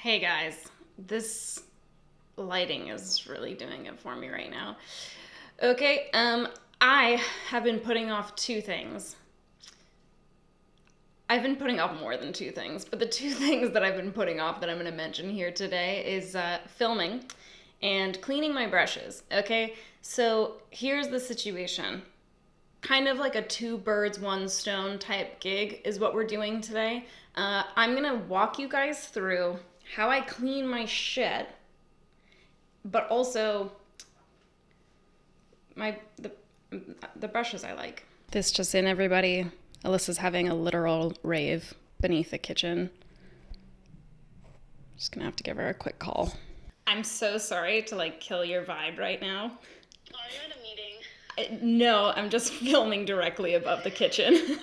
Hey guys, this lighting is really doing it for me right now. Okay, I have been putting off two things. I've been putting off more than two things, but the two things that I've been putting off that I'm going to mention here today is filming and cleaning my brushes. Okay, so here's the situation. Kind of like a two birds, one stone type gig is what we're doing today. I'm going to walk you guys through how I clean my shit, but also the brushes I like. This just in, everybody. Alyssa's having a literal rave beneath the kitchen. Just gonna have to give her a quick call. I'm so sorry to kill your vibe right now. Are you in a meeting? No, I'm just filming directly above the kitchen.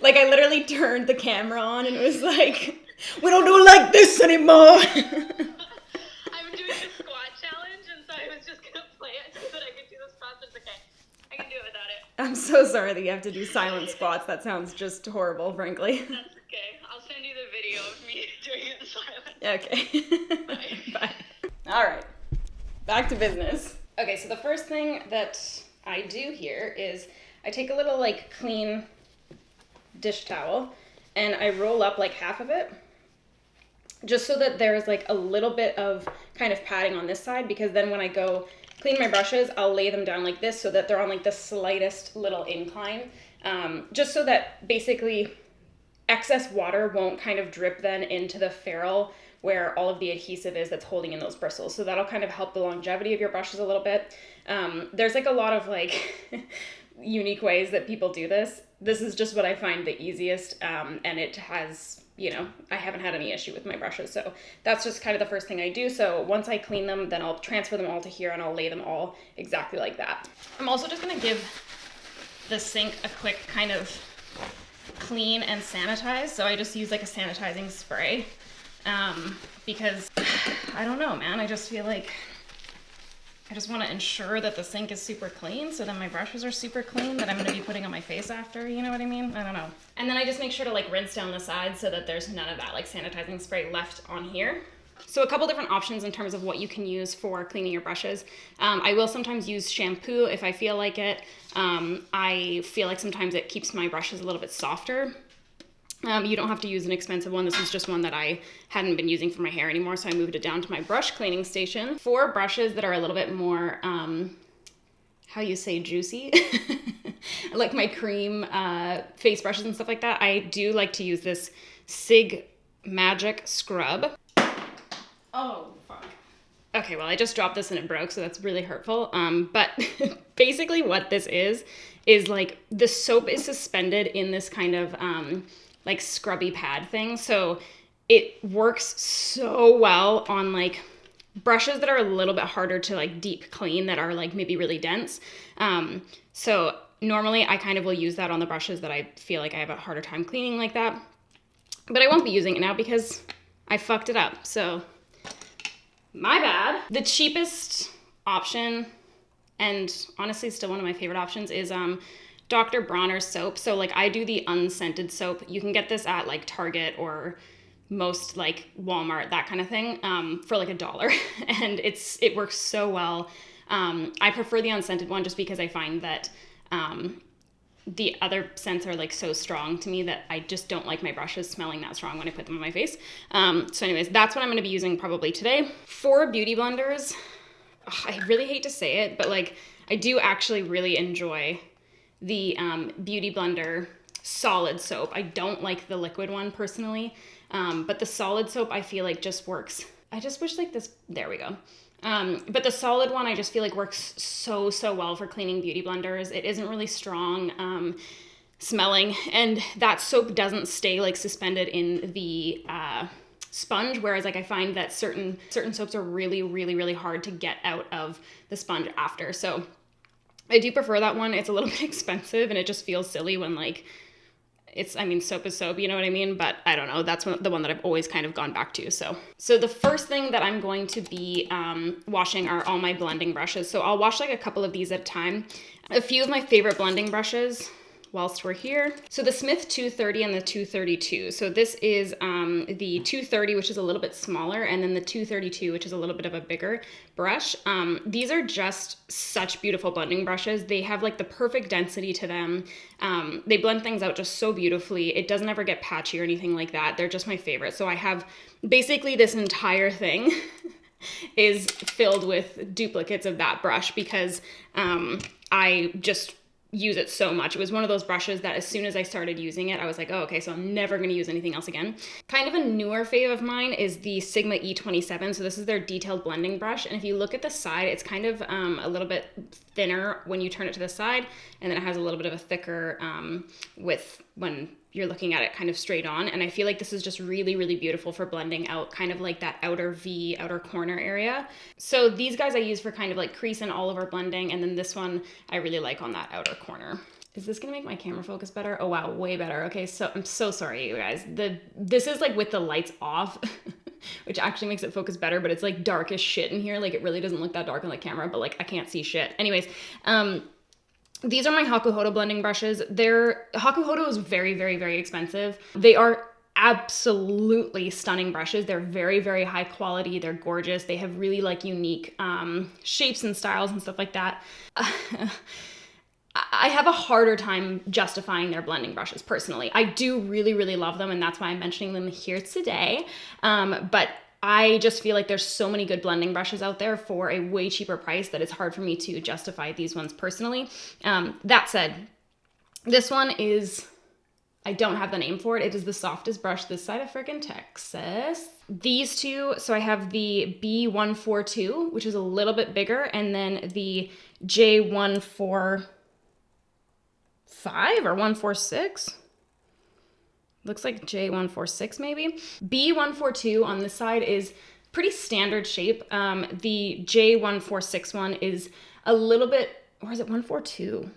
I literally turned the camera on and it was like, we don't do it like this anymore. I'm doing the squat challenge, and so I was just gonna play it so that I could do the squats. It's okay. I can do it without it. I'm so sorry that you have to do silent squats. That sounds just horrible, frankly. That's okay. I'll send you the video of me doing it in silence. Okay. Bye. All right. Back to business. Okay, so the first thing that I do here is I take a little clean dish towel and I roll up half of it, just so that there's a little bit of kind of padding on this side, because then when I go clean my brushes, I'll lay them down like this so that they're on the slightest little incline, just so that basically excess water won't kind of drip then into the ferrule where all of the adhesive is that's holding in those bristles. So that'll kind of help the longevity of your brushes a little bit. There's a lot of unique ways that people do this. This is just what I find the easiest, and it has, I haven't had any issue with my brushes. So that's just kind of the first thing I do. So once I clean them, then I'll transfer them all to here and I'll lay them all exactly like that. I'm also just gonna give the sink a quick kind of clean and sanitize. So I just use a sanitizing spray, because I don't know, man, I just feel I just want to ensure that the sink is super clean, so that my brushes are super clean that I'm going to be putting on my face after, you know what I mean? I don't know. And then I just make sure to rinse down the sides so that there's none of that sanitizing spray left on here. So a couple different options in terms of what you can use for cleaning your brushes. I will sometimes use shampoo if I feel like it. I feel like sometimes it keeps my brushes a little bit softer. You don't have to use an expensive one. This is just one that I hadn't been using for my hair anymore, so I moved it down to my brush cleaning station. For brushes that are a little bit more, juicy, like my cream face brushes and stuff like that, I do like to use this Sigmagic Scrub. Oh, fuck. Okay, well, I just dropped this and it broke, so that's really hurtful. But basically what this is the soap is suspended in this kind of scrubby pad thing. So it works so well on brushes that are a little bit harder to deep clean, that are maybe really dense. So normally I kind of will use that on the brushes that I feel like I have a harder time cleaning like that. But I won't be using it now because I fucked it up. So my bad. The cheapest option, and honestly still one of my favorite options, is Dr. Bronners soap. So I do the unscented soap. You can get this at Target or most Walmart, that kind of thing, for $1. And it works so well. I prefer the unscented one just because I find that the other scents are so strong to me that I just don't like my brushes smelling that strong when I put them on my face. So anyways, that's what I'm going to be using probably today. For beauty blenders, I really hate to say it, but I do actually really enjoy the Beauty Blender solid soap. I don't like the liquid one personally, but the solid soap I feel just works. I just wish this, there we go. But the solid one I just feel works so well for cleaning beauty blenders. It isn't really strong smelling, and that soap doesn't stay suspended in the sponge, whereas I find that certain soaps are really hard to get out of the sponge after. So I do prefer that one. It's a little bit expensive and it just feels silly when soap is soap, you know what I mean? But I don't know, that's the one that I've always kind of gone back to. So the first thing that I'm going to be washing are all my blending brushes. So I'll wash a couple of these at a time. A few of my favorite blending brushes, whilst we're here. So the Smith 230 and the 232. So this is the 230, which is a little bit smaller, and then the 232, which is a little bit of a bigger brush. These are just such beautiful blending brushes. They have like the perfect density to them. They blend things out just so beautifully. It doesn't ever get patchy or anything like that. They're just my favorite. So I have basically this entire thing is filled with duplicates of that brush because I just use it so much. It was one of those brushes that as soon as I started using it, I was like, oh, okay, so I'm never gonna use anything else again. Kind of a newer fave of mine is the Sigma E27. So this is their detailed blending brush. And if you look at the side, it's kind of a little bit thinner when you turn it to the side. And then it has a little bit of a thicker width when you're looking at it kind of straight on. And I feel like this is just really, really beautiful for blending out kind of like that outer corner area. So these guys I use for kind of like crease and all over blending. And then this one I really like on that outer corner. Is this gonna make my camera focus better? Oh wow, way better. Okay, so I'm so sorry, you guys. This is like with the lights off, which actually makes it focus better, but it's like dark as shit in here. Like it really doesn't look that dark on the camera, but like I can't see shit. Anyways, these are my Hakuhodo blending brushes. Hakuhodo is very, very, very expensive. They are absolutely stunning brushes. They're very, very high quality. They're gorgeous. They have really like unique shapes and styles and stuff like that. I have a harder time justifying their blending brushes personally. I do really, really love them, and that's why I'm mentioning them here today. But I just feel like there's so many good blending brushes out there for a way cheaper price that it's hard for me to justify these ones personally. That said, this one is, I don't have the name for it. It is the softest brush this side of frickin' Texas. These two, so I have the B142, which is a little bit bigger, and then the J145 or 146. Looks like J146 maybe. B142 on this side is pretty standard shape. The J146 one is a little bit, or is it 142?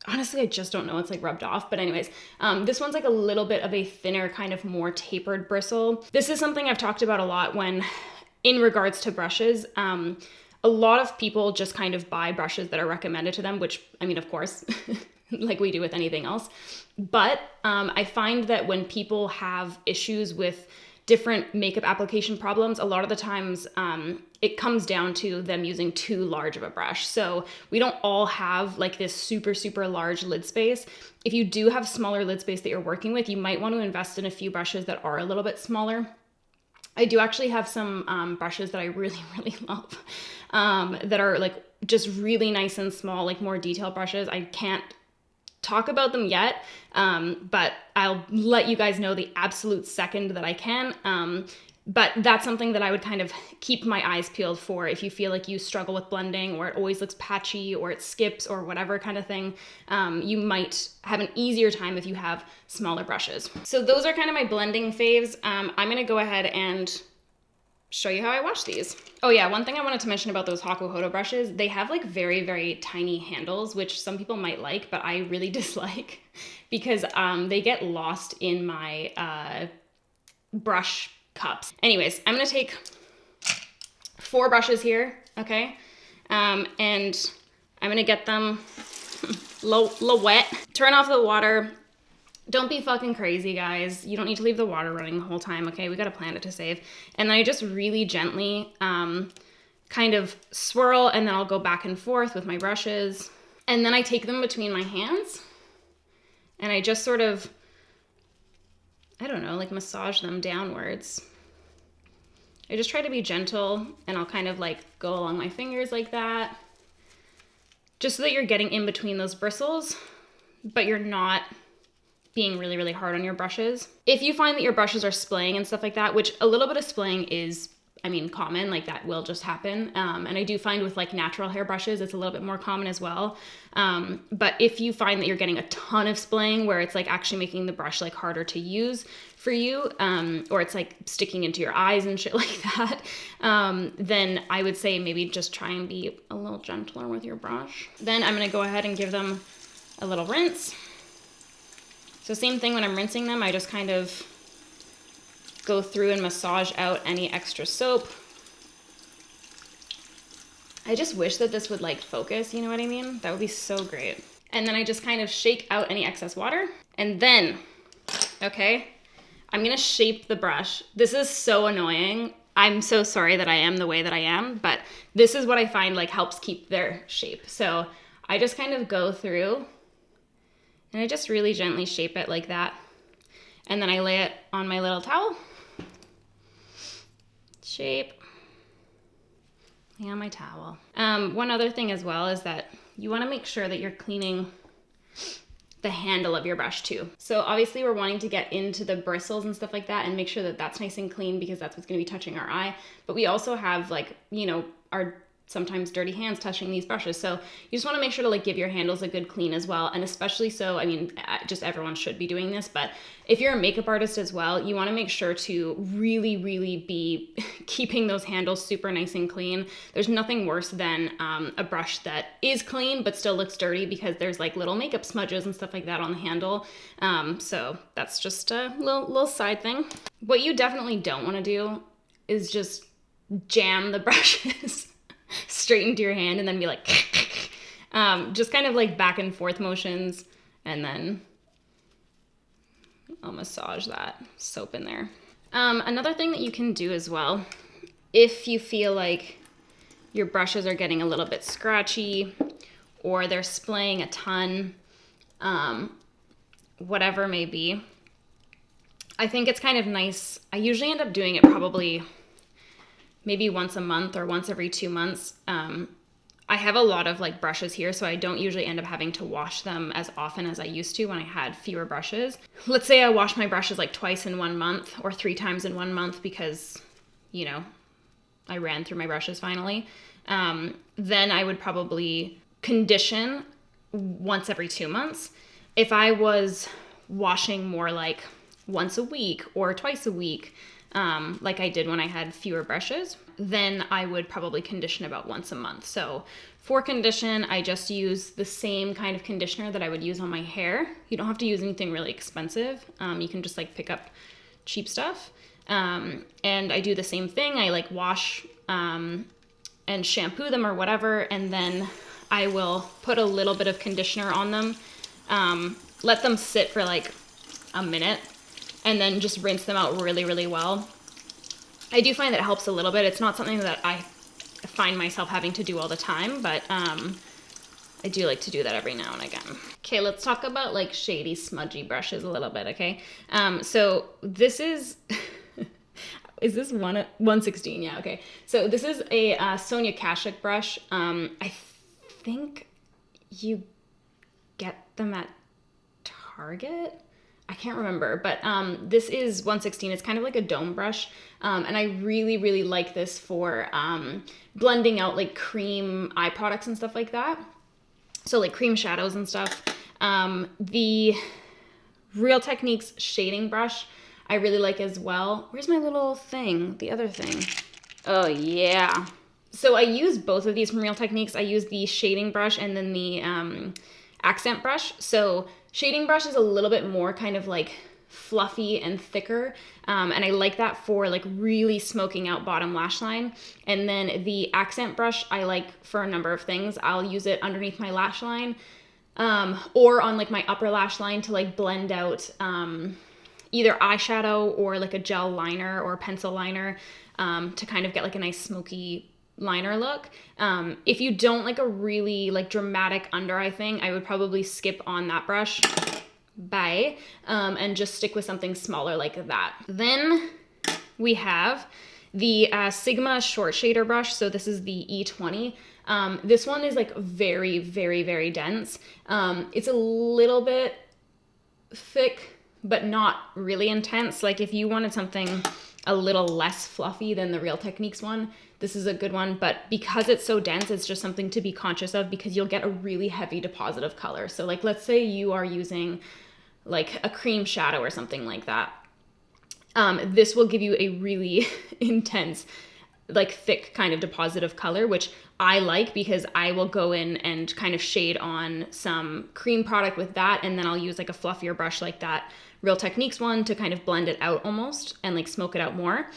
Honestly, I just don't know. It's like rubbed off. But anyways, this one's like a little bit of a thinner, kind of more tapered bristle. This is something I've talked about a lot when, in regards to brushes. A lot of people just kind of buy brushes that are recommended to them, which, I mean, of course, like we do with anything else. But I find that when people have issues with different makeup application problems, a lot of the times it comes down to them using too large of a brush. So we don't all have like this super, super large lid space. If you do have smaller lid space that you're working with, you might want to invest in a few brushes that are a little bit smaller. I do actually have some brushes that I really, really love that are like just really nice and small, like more detailed brushes. I can't talk about them yet, but I'll let you guys know the absolute second that I can. But that's something that I would kind of keep my eyes peeled for if you feel like you struggle with blending, or it always looks patchy, or it skips, or whatever kind of thing. You might have an easier time if you have smaller brushes. So those are kind of my blending faves. I'm gonna go ahead and show you how I wash these. Oh yeah, one thing I wanted to mention about those Hakuhodo brushes, they have like very, very tiny handles, which some people might like, but I really dislike because they get lost in my brush cups. Anyways, I'm gonna take 4 brushes here, okay? And I'm gonna get them low wet. Turn off the water. Don't be fucking crazy, guys. You don't need to leave the water running the whole time, okay? We got a planet to save. And then I just really gently kind of swirl, and then I'll go back and forth with my brushes. And then I take them between my hands, and I just sort of, I don't know, like massage them downwards. I just try to be gentle, and I'll kind of like go along my fingers like that, just so that you're getting in between those bristles, but you're not being really, really hard on your brushes. If you find that your brushes are splaying and stuff like that, which a little bit of splaying is, I mean, common, like that will just happen. And I do find with like natural hair brushes, it's a little bit more common as well. But if you find that you're getting a ton of splaying where it's like actually making the brush like harder to use for you, or it's like sticking into your eyes and shit like that, then I would say maybe just try and be a little gentler with your brush. Then I'm gonna go ahead and give them a little rinse. So same thing when I'm rinsing them, I just kind of go through and massage out any extra soap. I just wish that this would like focus, you know what I mean? That would be so great. And then I just kind of shake out any excess water. And then, okay, I'm gonna shape the brush. This is so annoying. I'm so sorry that I am the way that I am, but this is what I find like helps keep their shape. So I just kind of go through and I just really gently shape it like that. And then I lay it on my little towel. Shape. And my towel. One other thing as well is that you want to make sure that you're cleaning the handle of your brush too. So obviously we're wanting to get into the bristles and stuff like that and make sure that that's nice and clean because that's what's going to be touching our eye. But we also have like, you know, our sometimes dirty hands touching these brushes. So you just want to make sure to like give your handles a good clean as well. And especially so, I mean, just everyone should be doing this, but if you're a makeup artist as well, you want to make sure to really, really be keeping those handles super nice and clean. There's nothing worse than a brush that is clean, but still looks dirty because there's like little makeup smudges and stuff like that on the handle. So that's just a little side thing. What you definitely don't want to do is just jam the brushes straight into your hand and then be like, just kind of like back and forth motions, and then I'll massage that soap in there. Another thing that you can do as well, if you feel like your brushes are getting a little bit scratchy or they're splaying a ton, whatever may be, I think it's kind of nice. I usually end up doing it probably maybe once a month or once every 2 months. I have a lot of like brushes here, so I don't usually end up having to wash them as often as I used to when I had fewer brushes. Let's say I wash my brushes like twice in 1 month or 3 times in 1 month because, you know, I ran through my brushes finally. Then I would probably condition once every 2 months. If I was washing more like once a week or twice a week, like I did when I had fewer brushes, then I would probably condition about once a month. So for condition, I just use the same kind of conditioner that I would use on my hair. You don't have to use anything really expensive. You can just like pick up cheap stuff. And I do the same thing. I like wash and shampoo them or whatever, and then I will put a little bit of conditioner on them, let them sit for like a minute, and then just rinse them out really, really well. I do find that it helps a little bit. It's not something that I find myself having to do all the time, but I do like to do that every now and again. Okay, let's talk about like shady, smudgy brushes a little bit, okay? So this is, is this 116? Yeah, okay. So this is a Sonia Kashuk brush. I think you get them at Target. I can't remember, but this is 116. It's kind of like a dome brush, and I really, really like this for blending out like cream eye products and stuff like that. So like cream shadows and stuff. The Real Techniques shading brush I really like as well. Where's my little thing? The other thing. Oh yeah. So I use both of these from Real Techniques. I use the shading brush and then the accent brush. So shading brush is a little bit more kind of like fluffy and thicker, and I like that for like really smoking out bottom lash line. And then the accent brush I like for a number of things. I'll use it underneath my lash line, or on like my upper lash line to like blend out either eyeshadow or like a gel liner or pencil liner, to kind of get like a nice smoky liner look. If you don't like a really like dramatic under eye thing, I would probably skip on that brush. Bye. And just stick with something smaller like that. Then we have the Sigma short shader brush. So this is the E20. This one is like very, very, very dense. It's a little bit thick, but not really intense. Like if you wanted something a little less fluffy than the Real Techniques one, this is a good one. But because it's so dense, it's just something to be conscious of because you'll get a really heavy deposit of color. So like, let's say you are using like a cream shadow or something like that. This will give you a really intense, like thick kind of deposit of color, which I like because I will go in and kind of shade on some cream product with that. And then I'll use like a fluffier brush like that Real Techniques one to kind of blend it out almost and like smoke it out more.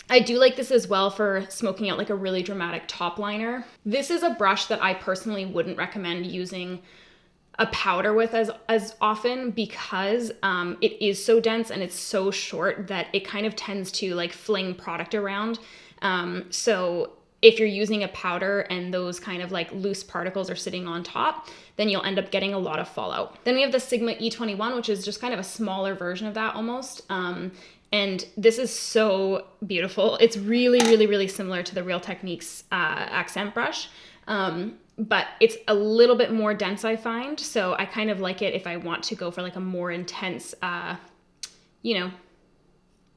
I do like this as well for smoking out like a really dramatic top liner. This is a brush that I personally wouldn't recommend using a powder with as often because it is so dense and it's so short that it kind of tends to like fling product around. So if you're using a powder and those kind of like loose particles are sitting on top, then you'll end up getting a lot of fallout. Then we have the Sigma E21, which is just kind of a smaller version of that almost. And this is so beautiful. It's really, really, really similar to the Real Techniques accent brush. But it's a little bit more dense, I find. So I kind of like it if I want to go for like a more intense,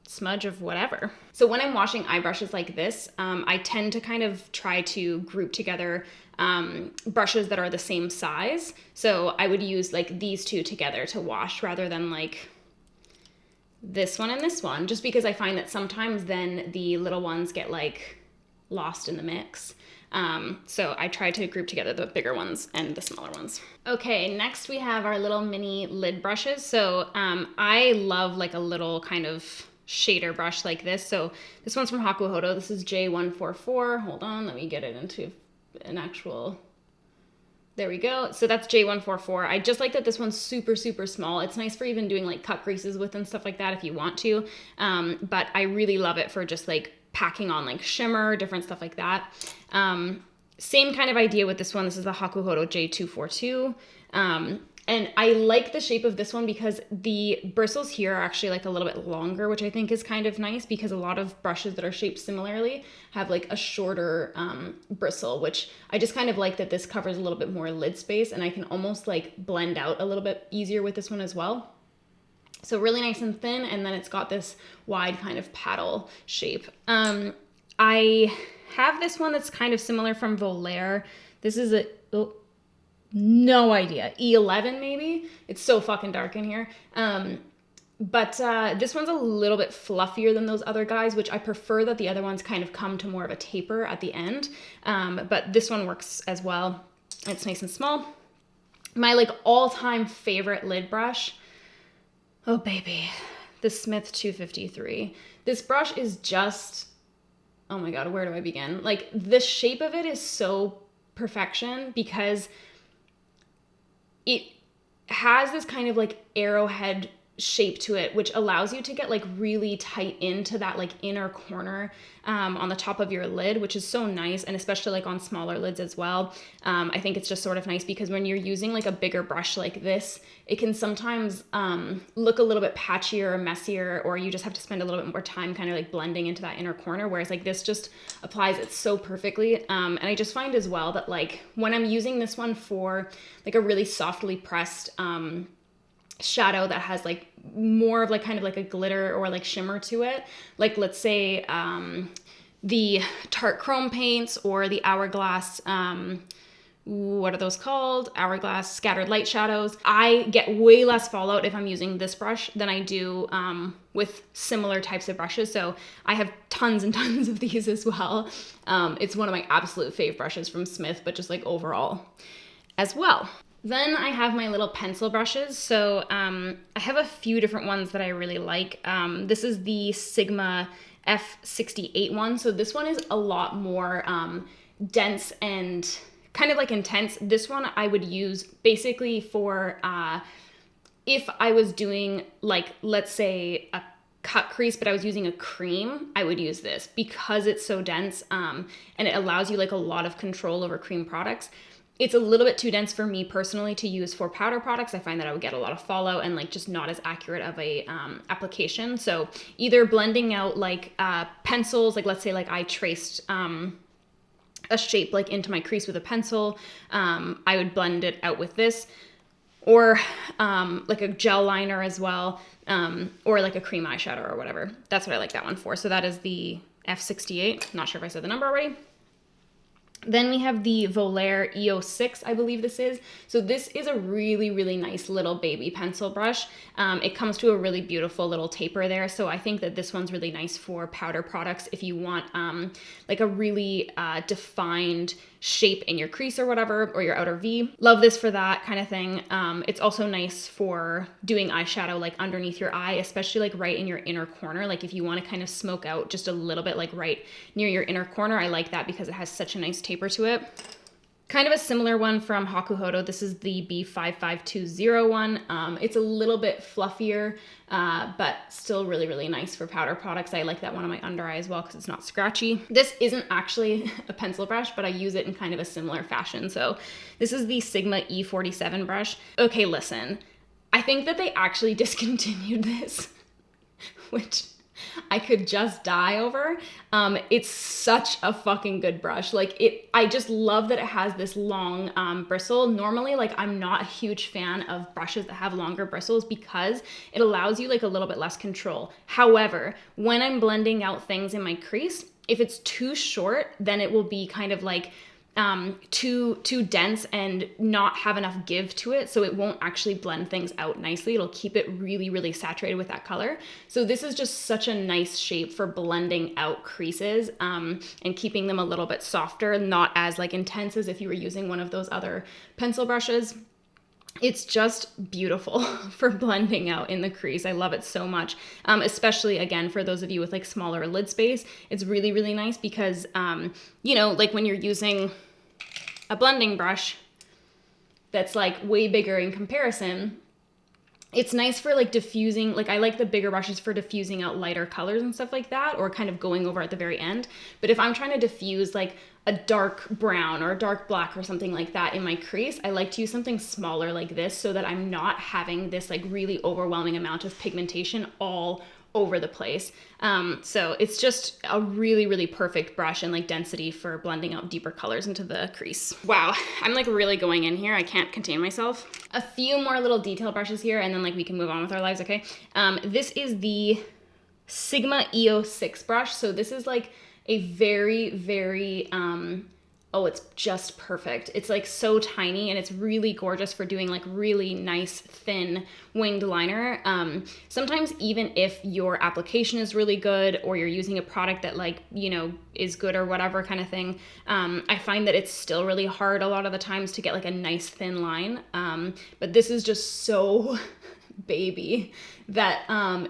smudge of whatever. So when I'm washing eye brushes like this, I tend to kind of try to group together brushes that are the same size. So I would use like these two together to wash rather than like this one and this one, just because I find that sometimes then the little ones get like lost in the mix. So I try to group together the bigger ones and the smaller ones. Okay, next we have our little mini lid brushes. So I love like a little kind of shader brush like this. So this one's from Hakuhodo. This is J144. Hold on, let me get it into an actual... There we go. So that's J144. I just like that this one's super, super small. It's nice for even doing like cut creases with and stuff like that if you want to. But I really love it for just like packing on like shimmer, different stuff like that. Same kind of idea with this one. This is the Hakuhodo J242. And I like the shape of this one because the bristles here are actually like a little bit longer, which I think is kind of nice because a lot of brushes that are shaped similarly have like a shorter bristle, which I just kind of like that this covers a little bit more lid space and I can almost like blend out a little bit easier with this one as well. So really nice and thin, and then it's got this wide kind of paddle shape. I have this one that's kind of similar from Volare. This is no idea, E11 maybe? It's so fucking dark in here. But this one's a little bit fluffier than those other guys, which I prefer that the other ones kind of come to more of a taper at the end. But this one works as well. It's nice and small. My like all-time favorite lid brush, oh baby, the Smith 253. This brush is just, oh my God, where do I begin? Like the shape of it is so perfection because it has this kind of like arrowhead shape to it, which allows you to get like really tight into that like inner corner on the top of your lid, which is so nice, and especially like on smaller lids as well. I think it's just sort of nice because when you're using like a bigger brush like this, it can sometimes look a little bit patchier or messier, or you just have to spend a little bit more time kind of like blending into that inner corner, whereas like this just applies it so perfectly. And I just find as well that like when I'm using this one for like a really softly pressed shadow that has like more of like kind of like a glitter or like shimmer to it, like let's say the Tarte Chrome paints or the Hourglass, what are those called? Hourglass scattered light shadows. I get way less fallout if I'm using this brush than I do with similar types of brushes. So I have tons and tons of these as well. It's one of my absolute fave brushes from Smith, but just like overall as well. Then I have my little pencil brushes. So I have a few different ones that I really like. This is the Sigma F6141. So this one is a lot more dense and kind of like intense. This one I would use basically for if I was doing like, let's say a cut crease, but I was using a cream, I would use this because it's so dense and it allows you like a lot of control over cream products. It's a little bit too dense for me personally to use for powder products. I find that I would get a lot of fallout and like just not as accurate of a application. So either blending out like pencils, like let's say like I traced a shape like into my crease with a pencil, I would blend it out with this, or like a gel liner as well, or like a cream eyeshadow or whatever. That's what I like that one for. So that is the F68. Not sure if I said the number already. Then we have the Volare E06, I believe this is. So this is a really, really nice little baby pencil brush. It comes to a really beautiful little taper there. So I think that this one's really nice for powder products if you want like a really defined shape in your crease or whatever, or your outer V. Love this for that kind of thing. It's also nice for doing eyeshadow like underneath your eye, especially like right in your inner corner. Like if you want to kind of smoke out just a little bit like right near your inner corner, I like that because it has such a nice taper to it. Kind of a similar one from Hakuhodo. This is the B5520 one. It's a little bit fluffier, but still really, really nice for powder products. I like that one on my under eye as well because it's not scratchy. This isn't actually a pencil brush, but I use it in kind of a similar fashion. So this is the Sigma E47 brush. Okay, listen, I think that they actually discontinued this, which I could just die over. It's such a fucking good brush. Like I just love that it has this long bristle. Normally, like I'm not a huge fan of brushes that have longer bristles because it allows you like a little bit less control. However, when I'm blending out things in my crease, if it's too short, then it will be kind of like too dense and not have enough give to it, so it won't actually blend things out nicely. It'll keep it really, really saturated with that color. So this is just such a nice shape for blending out creases and keeping them a little bit softer, not as like intense as if you were using one of those other pencil brushes. It's just beautiful for blending out in the crease. I love it so much, especially again for those of you with like smaller lid space. It's really, really nice because you know, like when you're using a blending brush that's like way bigger in comparison, it's nice for like diffusing. Like I like the bigger brushes for diffusing out lighter colors and stuff like that, or kind of going over at the very end. But if I'm trying to diffuse like a dark brown or a dark black or something like that in my crease, I like to use something smaller like this so that I'm not having this like really overwhelming amount of pigmentation all over the place. So it's just a really, really perfect brush and like density for blending out deeper colors into the crease. Wow, I'm like really going in here. I can't contain myself. A few more little detail brushes here and then like we can move on with our lives, okay? This is the Sigma E06 brush. So this is like a very, very, oh, it's just perfect. It's like so tiny and it's really gorgeous for doing like really nice thin winged liner. Sometimes even if your application is really good or you're using a product that like, you know, is good or whatever kind of thing, I find that it's still really hard a lot of the times to get like a nice thin line. But this is just so baby that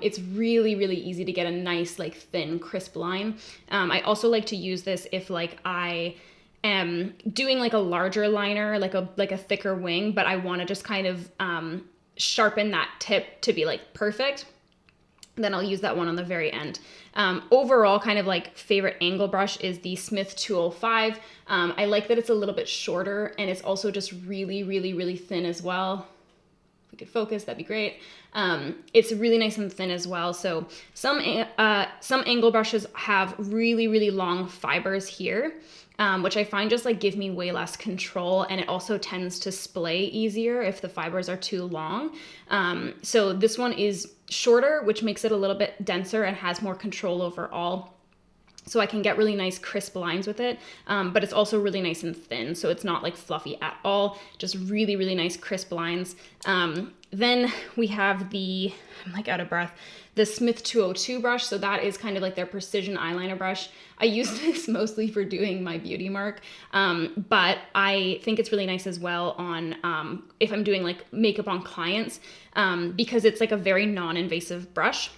it's really, really easy to get a nice like thin crisp line. I also like to use this if like I am doing like a larger liner, like a thicker wing, but I want to just kind of sharpen that tip to be like perfect. Then I'll use that one on the very end. Overall, kind of like favorite angle brush is the Smith 205. I like that it's a little bit shorter and it's also just really, really, really thin as well. If we could focus, that'd be great. It's really nice and thin as well. So some angle brushes have really, really long fibers here, which I find just like give me way less control, and it also tends to splay easier if the fibers are too long. So this one is shorter, which makes it a little bit denser and has more control overall. So I can get really nice crisp lines with it, but it's also really nice and thin, so it's not like fluffy at all, just really, really nice crisp lines. Then we have the, I'm like out of breath, the Smith 202 brush. So that is kind of like their precision eyeliner brush. I use this mostly for doing my beauty mark, but I think it's really nice as well on if I'm doing like makeup on clients, because it's like a very non-invasive brush.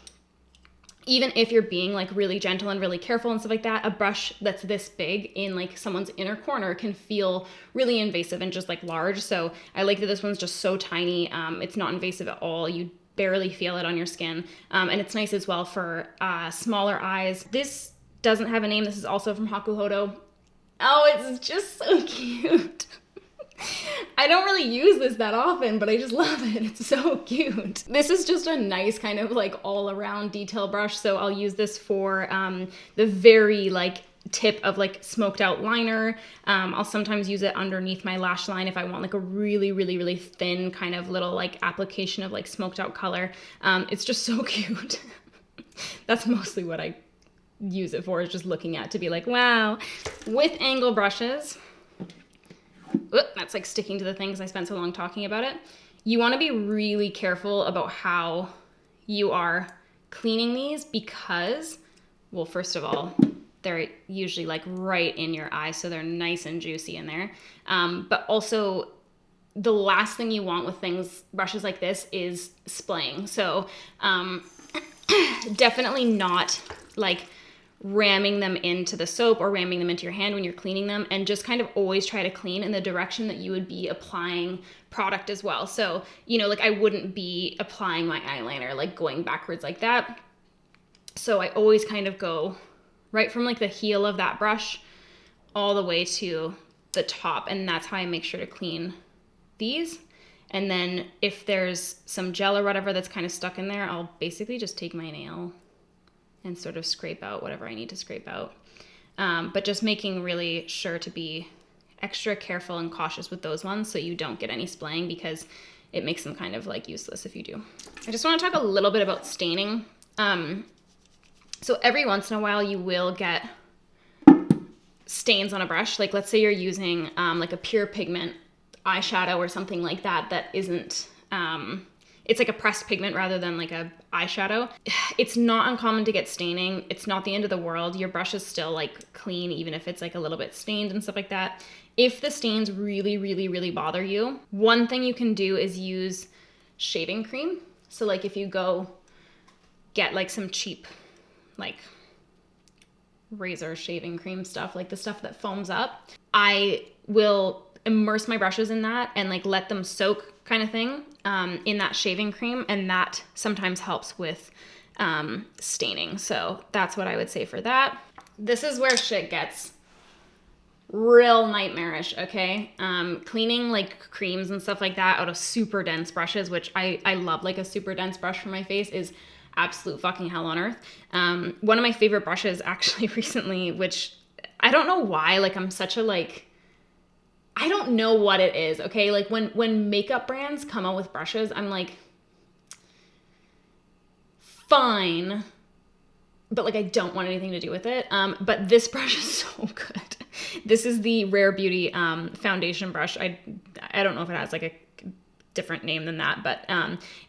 Even if you're being like really gentle and really careful and stuff like that, a brush that's this big in like someone's inner corner can feel really invasive and just like large. So I like that this one's just so tiny. It's not invasive at all. You barely feel it on your skin. And it's nice as well for smaller eyes. This doesn't have a name. This is also from Hakuhodo. Oh, it's just so cute. I don't really use this that often, but I just love it. It's so cute. This is just a nice kind of like all around detail brush. So I'll use this for the very like tip of like smoked out liner. I'll sometimes use it underneath my lash line if I want like a really, really, really thin kind of little like application of like smoked out color. It's just so cute. That's mostly what I use it for, is just looking at to be like, wow. With angle brushes, oop, that's like sticking to the things I spent so long talking about it. You want to be really careful about how you are cleaning these because, well, first of all, they're usually like right in your eye, so they're nice and juicy in there. But also, the last thing you want with brushes like this is splaying. So definitely not like ramming them into the soap or ramming them into your hand when you're cleaning them, and just kind of always try to clean in the direction that you would be applying product as well. So, you know, like I wouldn't be applying my eyeliner like going backwards like that. So I always kind of go right from like the heel of that brush all the way to the top, and that's how I make sure to clean these. And then if there's some gel or whatever that's kind of stuck in there, I'll basically just take my nail and sort of scrape out whatever I need to scrape out. But just making really sure to be extra careful and cautious with those ones so you don't get any splaying, because it makes them kind of like useless if you do. I just want to talk a little bit about staining. So every once in a while you will get stains on a brush. Like let's say you're using like a pure pigment eyeshadow or something like that that isn't, it's like a pressed pigment rather than like a eyeshadow. It's not uncommon to get staining. It's not the end of the world. Your brush is still like clean, even if it's like a little bit stained and stuff like that. If the stains really, really, really bother you, one thing you can do is use shaving cream. So like if you go get like some cheap like razor shaving cream stuff, like the stuff that foams up, I will immerse my brushes in that and like let them soak kind of thing in that shaving cream, and that sometimes helps with staining. So that's what I would say for that. This is where shit gets real nightmarish, okay? Cleaning like creams and stuff like that out of super dense brushes, which I love, like a super dense brush for my face, is absolute fucking hell on earth. One of my favorite brushes actually recently, which I don't know why, like I'm such a like, I don't know what it is, okay? Like when makeup brands come out with brushes, I'm like, fine, but like I don't want anything to do with it. But this brush is so good. This is the Rare Beauty foundation brush. I don't know if it has like a different name than that, but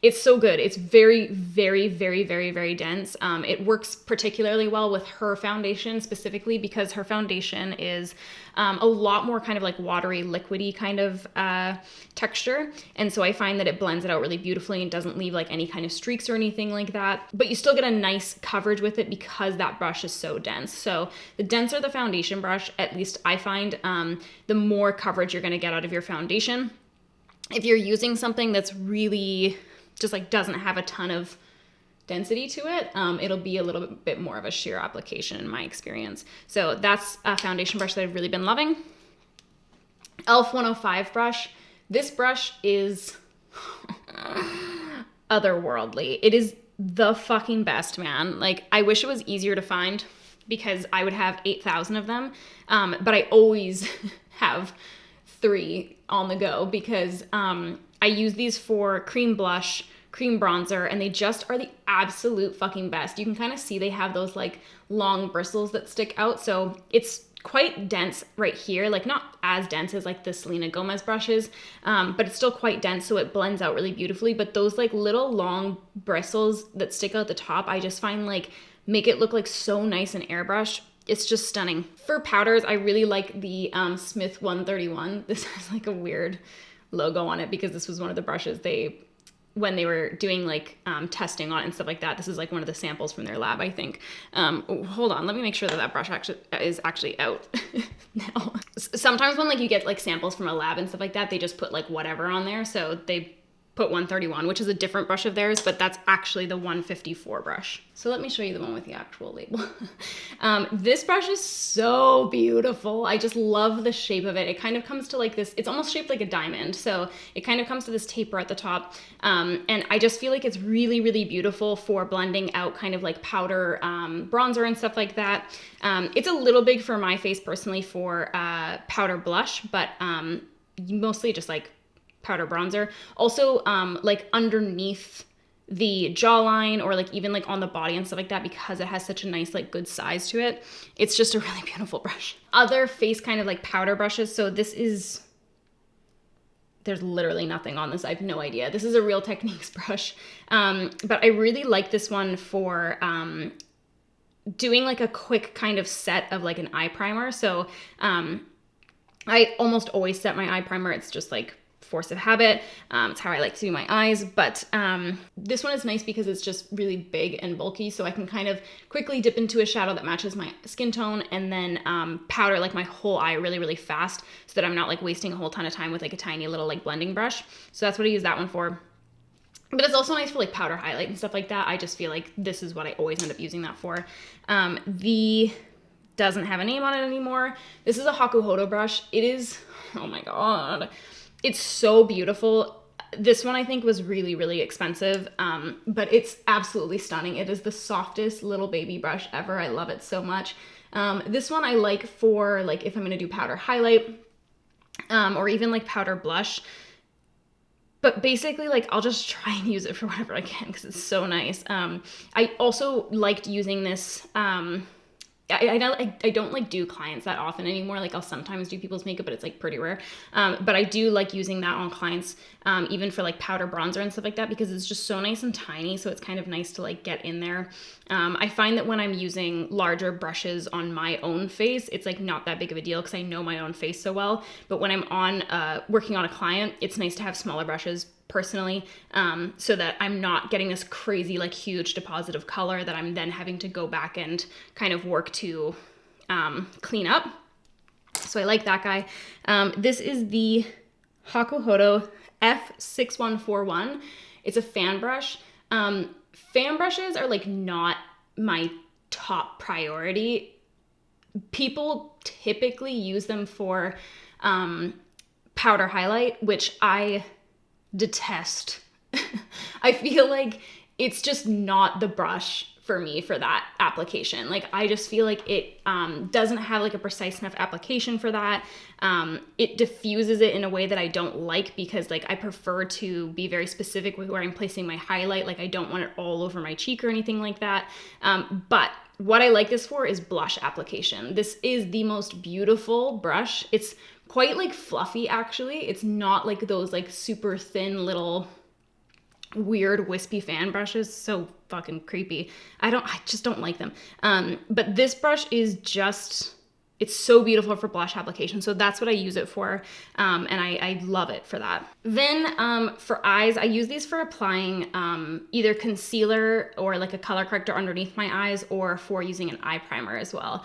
it's so good. It's very, very, very, very, very dense. It works particularly well with her foundation specifically because her foundation is a lot more kind of like watery, liquidy kind of texture. And so I find that it blends it out really beautifully and doesn't leave like any kind of streaks or anything like that. But you still get a nice coverage with it because that brush is so dense. So the denser the foundation brush, at least I find, the more coverage you're gonna get out of your foundation. If you're using something that's really just like doesn't have a ton of density to it, it'll be a little bit more of a sheer application in my experience. So that's a foundation brush that I've really been loving. e.l.f. 105 brush. This brush is otherworldly. It is the fucking best, man. Like I wish it was easier to find because I would have 8,000 of them. But I always have 3 on the go because I use these for cream blush, cream bronzer, and they just are the absolute fucking best. You can kind of see they have those like long bristles that stick out. So it's quite dense right here, like not as dense as like the Selena Gomez brushes, but it's still quite dense, so it blends out really beautifully. But those like little long bristles that stick out the top, I just find like make it look like so nice and airbrushed. It's just stunning. For powders, I really like the Smith 131. This has like a weird logo on it because this was one of the brushes when they were doing like testing on it and stuff like that. This is like one of the samples from their lab, I think. Hold on, let me make sure that brush is actually out now. Sometimes when like you get like samples from a lab and stuff like that, they just put like whatever on there. So they put 131, which is a different brush of theirs, but that's actually the 154 brush. So let me show you the one with the actual label. This brush is so beautiful. I just love the shape of it. It kind of comes to like this, it's almost shaped like a diamond. So it kind of comes to this taper at the top. And I just feel like it's really, really beautiful for blending out kind of like powder bronzer and stuff like that. It's a little big for my face personally for powder blush, but mostly just like powder bronzer. Also, like underneath the jawline or like even like on the body and stuff like that, because it has such a nice like good size to it. It's just a really beautiful brush. Other face kind of like powder brushes. So this is, there's literally nothing on this. I have no idea. This is a Real Techniques brush. But I really like this one for doing like a quick kind of set of like an eye primer. So I almost always set my eye primer. It's just like force of habit. It's how I like to do my eyes, but this one is nice because it's just really big and bulky, so I can kind of quickly dip into a shadow that matches my skin tone and then powder like my whole eye really, really fast so that I'm not like wasting a whole ton of time with like a tiny little like blending brush. So that's what I use that one for. But it's also nice for like powder highlight and stuff like that. I just feel like this is what I always end up using that for. The doesn't have a name on it anymore. This is a Hakuhodo brush. It is, oh my God, it's so beautiful. This one I think was really, really expensive, but it's absolutely stunning. It is the softest little baby brush ever. I love it so much. This one I like for like if I'm gonna do powder highlight or even like powder blush. But basically, like, I'll just try and use it for whatever I can because it's so nice. I also liked using this. I don't like do clients that often anymore. Like I'll sometimes do people's makeup, but it's like pretty rare. But I do like using that on clients, even for like powder bronzer and stuff like that, because it's just so nice and tiny. So it's kind of nice to like get in there. I find that when I'm using larger brushes on my own face, it's like not that big of a deal because I know my own face so well. But when I'm on working on a client, it's nice to have smaller brushes personally, so that I'm not getting this crazy like huge deposit of color that I'm then having to go back and kind of work to clean up. So I like that guy. This is the Hakuhodo F6141. It's a fan brush. Fan brushes are like not my top priority. People typically use them for powder highlight, which I detest. I feel like it's just not the brush for me for that application. Like I just feel like it doesn't have like a precise enough application for that. It diffuses it in a way that I don't like because like I prefer to be very specific with where I'm placing my highlight. Like I don't want it all over my cheek or anything like that. But what I like this for is blush application. This is the most beautiful brush. It's quite like fluffy actually. It's not like those like super thin little weird wispy fan brushes. So fucking creepy. I just don't like them. But this brush is just, it's so beautiful for blush application. So that's what I use it for. And I love it for that. Then for eyes, I use these for applying either concealer or like a color corrector underneath my eyes or for using an eye primer as well.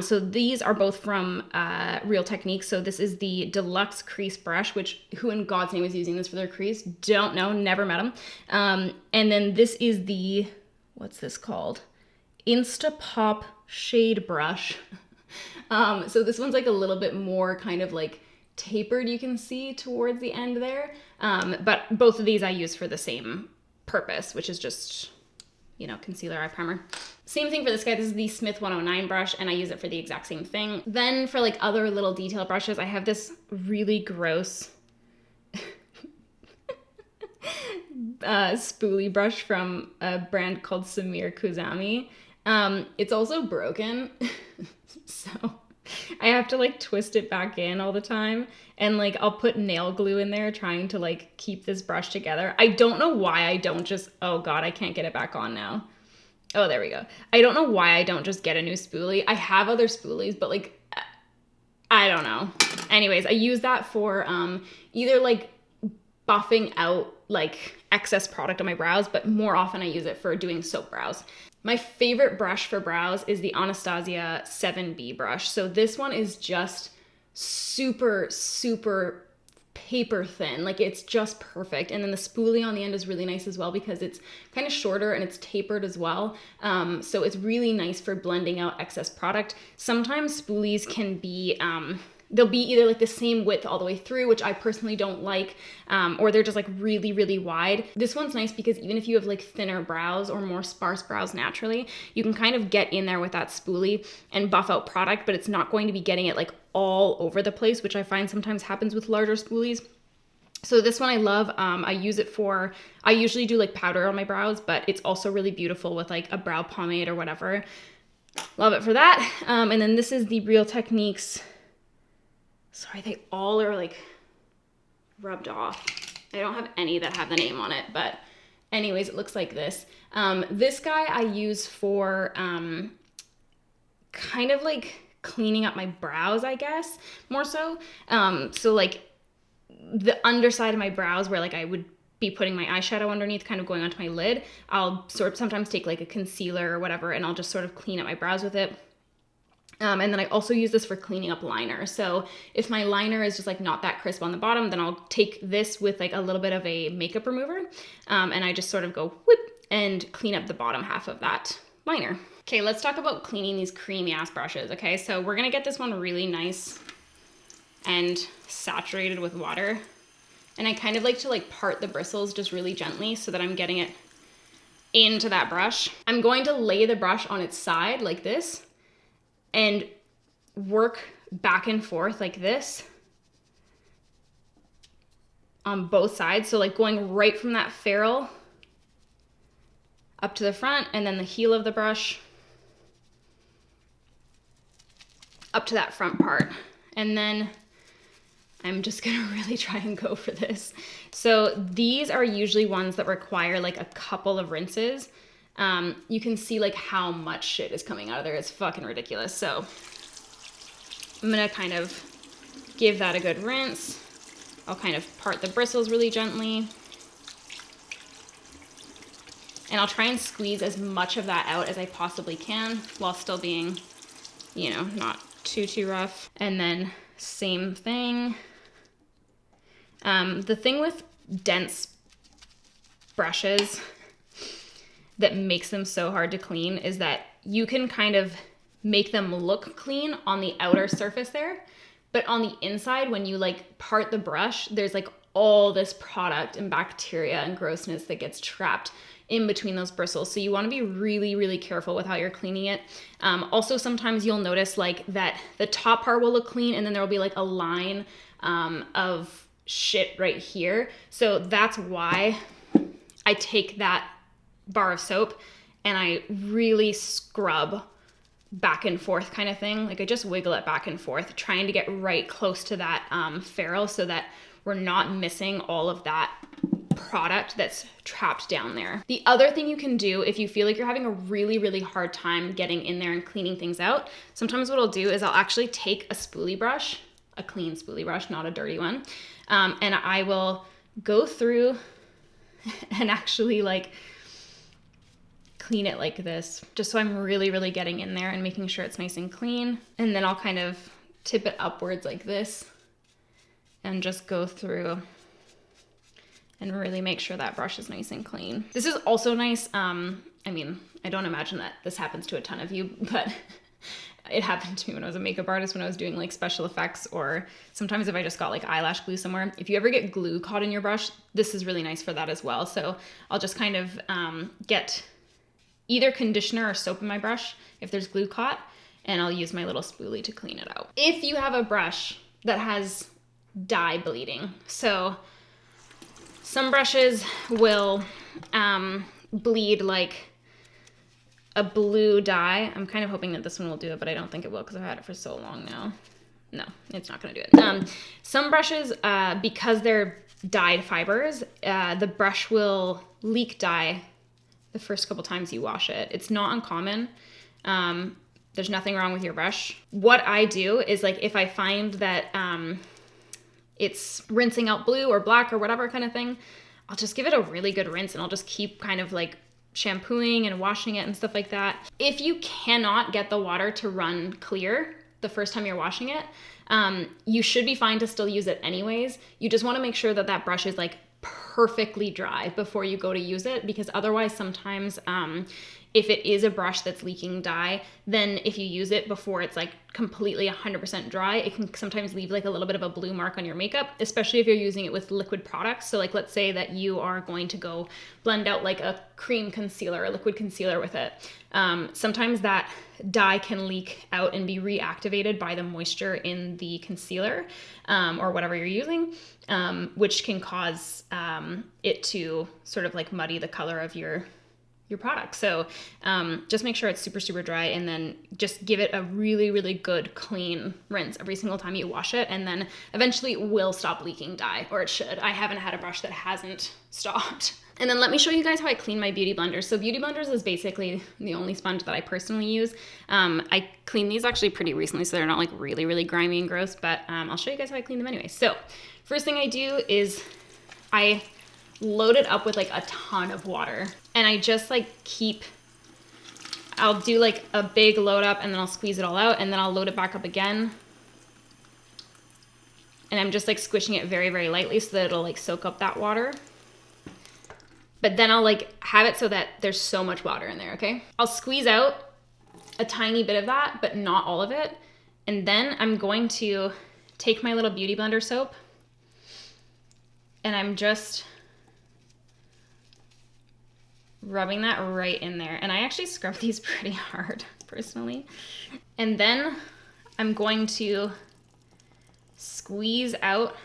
So these are both from Real Techniques. So this is the Deluxe Crease brush, which who in God's name is using this for their crease? Don't know, never met them. And then this is the, what's this called? Instapop shade brush. So this one's like a little bit more kind of like tapered, you can see towards the end there. But both of these I use for the same purpose, which is just, you know, concealer, eye primer. Same thing for this guy. This is the Smith 109 brush and I use it for the exact same thing. Then for like other little detail brushes, I have this really gross spoolie brush from a brand called Samir Kuzami. It's also broken. So I have to like twist it back in all the time. And like I'll put nail glue in there trying to like keep this brush together. I don't know why I don't just, oh God, I can't get it back on now. Oh, there we go. I don't know why I don't just get a new spoolie. I have other spoolies, but like, I don't know. Anyways, I use that for either like buffing out like excess product on my brows, but more often I use it for doing soap brows. My favorite brush for brows is the Anastasia 7B brush. So this one is just super, super paper thin. Like it's just perfect. And then the spoolie on the end is really nice as well because it's kind of shorter and it's tapered as well. So it's really nice for blending out excess product. Sometimes spoolies can be, they'll be either like the same width all the way through, which I personally don't like, or they're just like really, really wide. This one's nice because even if you have like thinner brows or more sparse brows naturally, you can kind of get in there with that spoolie and buff out product, but it's not going to be getting it like all over the place, which I find sometimes happens with larger spoolies. So this one I love. I use it for, I usually do like powder on my brows, but it's also really beautiful with like a brow pomade or whatever. Love it for that. And then this is the Real Techniques. Sorry, they all are like rubbed off. I don't have any that have the name on it, but anyways, it looks like this. This guy I use for kind of like cleaning up my brows, I guess, more so. So like the underside of my brows where like I would be putting my eyeshadow underneath, kind of going onto my lid, I'll sort of sometimes take like a concealer or whatever, and I'll just sort of clean up my brows with it. And then I also use this for cleaning up liner. So if my liner is just like not that crisp on the bottom, then I'll take this with like a little bit of a makeup remover, and I just sort of go whoop and clean up the bottom half of that liner. Okay, let's talk about cleaning these creamy ass brushes. Okay, so we're gonna get this one really nice and saturated with water. And I kind of like to like part the bristles just really gently so that I'm getting it into that brush. I'm going to lay the brush on its side like this and work back and forth like this on both sides. So like going right from that ferrule up to the front, and then the heel of the brush up to that front part. And then I'm just gonna really try and go for this. So these are usually ones that require like a couple of rinses. You can see like how much shit is coming out of there. It's fucking ridiculous. So I'm gonna kind of give that a good rinse. I'll kind of part the bristles really gently. And I'll try and squeeze as much of that out as I possibly can while still being, you know, not too rough. And then same thing. The thing with dense brushes that makes them so hard to clean is that you can kind of make them look clean on the outer surface there, but on the inside, when you like part the brush, there's like all this product and bacteria and grossness that gets trapped in between those bristles. So you want to be really, really careful with how you're cleaning it. Also, sometimes you'll notice like that the top part will look clean and then there will be like a line of shit right here. So that's why I take that bar of soap and I really scrub back and forth kind of thing. Like I just wiggle it back and forth, trying to get right close to that ferrule so that we're not missing all of that product that's trapped down there. The other thing you can do if you feel like you're having a really, really hard time getting in there and cleaning things out, sometimes what I'll do is I'll actually take a spoolie brush, a clean spoolie brush, not a dirty one, and I will go through and actually like clean it like this, just so I'm really, really getting in there and making sure it's nice and clean. And then I'll kind of tip it upwards like this and just go through and really make sure that brush is nice and clean. This is also nice. I mean, I don't imagine that this happens to a ton of you, but it happened to me when I was a makeup artist, when I was doing like special effects, or sometimes if I just got like eyelash glue somewhere. If you ever get glue caught in your brush, this is really nice for that as well. So I'll just kind of get either conditioner or soap in my brush if there's glue caught, and I'll use my little spoolie to clean it out. If you have a brush that has dye bleeding, so some brushes will bleed like a blue dye. I'm kind of hoping that this one will do it, but I don't think it will because I've had it for so long now. No, it's not gonna do it. Some brushes, because they're dyed fibers, the brush will leak dye the first couple times you wash it. It's not uncommon. There's nothing wrong with your brush. What I do is like if I find that it's rinsing out blue or black or whatever kind of thing, I'll just give it a really good rinse and I'll just keep kind of like shampooing and washing it and stuff like that. If you cannot get the water to run clear the first time you're washing it, you should be fine to still use it anyways. You just want to make sure that that brush is like perfectly dry before you go to use it, because otherwise sometimes if it is a brush that's leaking dye, then if you use it before it's like completely 100% dry, it can sometimes leave like a little bit of a blue mark on your makeup, especially if you're using it with liquid products. So like let's say that you are going to go blend out like a cream concealer, a liquid concealer with it. Sometimes that dye can leak out and be reactivated by the moisture in the concealer or whatever you're using, which can cause it to sort of like muddy the color of your your product. So just make sure it's super, super dry, and then just give it a really, really good clean rinse every single time you wash it, and then eventually it will stop leaking dye, or it should. I haven't had a brush that hasn't stopped. And then let me show you guys how I clean my beauty blenders. So beauty blenders is basically the only sponge that I personally use. I cleaned these actually pretty recently, so they're not like really, really grimy and gross, but I'll show you guys how I clean them anyway. So first thing I do is I load it up with like a ton of water, and I just like I'll do like a big load up, and then I'll squeeze it all out, and then I'll load it back up again. And I'm just like squishing it very, very lightly so that it'll like soak up that water. But then I'll like have it so that there's so much water in there, okay? I'll squeeze out a tiny bit of that, but not all of it. And then I'm going to take my little beauty blender soap, and I'm just rubbing that right in there. And I actually scrub these pretty hard, personally. And then I'm going to squeeze out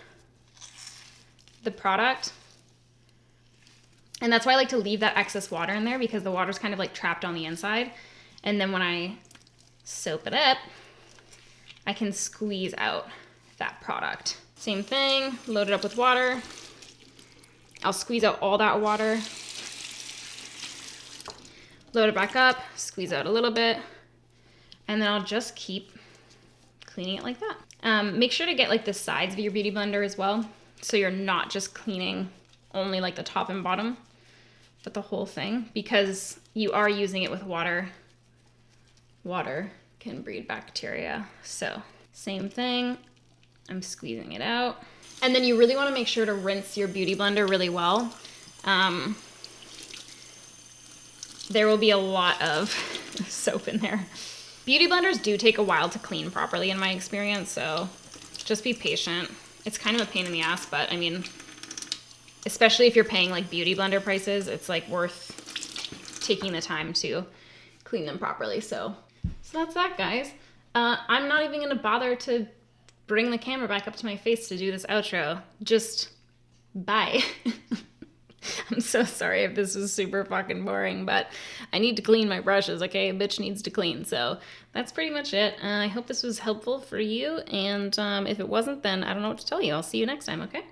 the product. And that's why I like to leave that excess water in there, because the water's kind of like trapped on the inside. And then when I soap it up, I can squeeze out that product. Same thing, load it up with water. I'll squeeze out all that water. Load it back up, squeeze out a little bit, and then I'll just keep cleaning it like that. Make sure to get like the sides of your beauty blender as well, so you're not just cleaning only like the top and bottom, but the whole thing, because you are using it with water. Water can breed bacteria. So same thing, I'm squeezing it out. And then you really want to make sure to rinse your beauty blender really well. There will be a lot of soap in there. Beauty blenders do take a while to clean properly in my experience, so just be patient. It's kind of a pain in the ass, but I mean, especially if you're paying like beauty blender prices, it's like worth taking the time to clean them properly. So that's that, guys. I'm not even gonna bother to bring the camera back up to my face to do this outro. Just bye. I'm so sorry if this was super fucking boring, but I need to clean my brushes, okay? A bitch needs to clean. So that's pretty much it. I hope this was helpful for you, and if it wasn't, then I don't know what to tell you. I'll see you next time, okay?